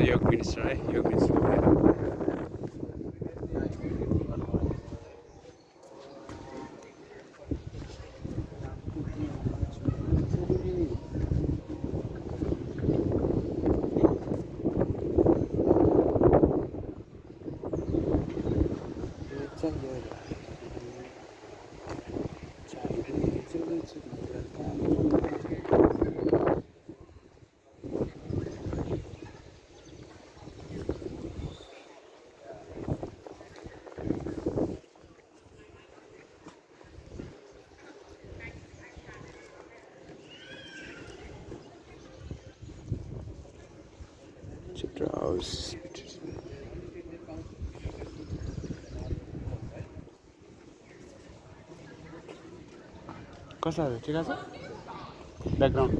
The योग minister है योग मिनिस्टर भएर चित्र हाउस कस्तो छ ठिक छ ब्याकग्राउन्ड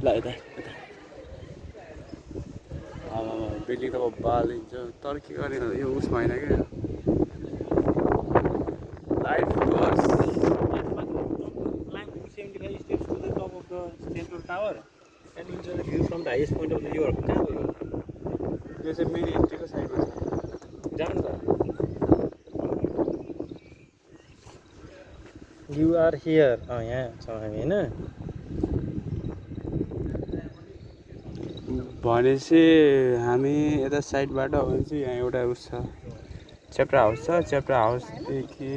ल यता बिल्डिङ त अब बालिन्छ तर के गर्ने यो उसमा होइन क्या life course climb 75 steps to the top of the central tower and enjoy the view from the highest point of the Europe. कहाँ हो यो? यो चाहिँ मेन इन्ट्रीको साइडमा छ जानु त You are here. यहाँ छौँ हामी हैन भनेपछि हामी यता साइडबाट हो भने चाहिँ यहाँ एउटा उस छ च्याप्टा हाउस छ च्याप्टा हाउसदेखि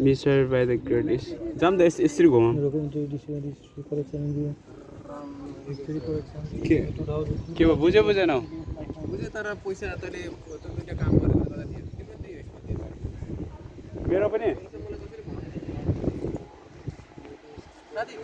mister by the great east जाऊँ त यसरी घुमौँ के भयो बुझेन हौ बुझे तर पैसा तैँले दुईटा काम गरेर तँलाई दियो तिम्रो त्यही हो मेरो पनि साथी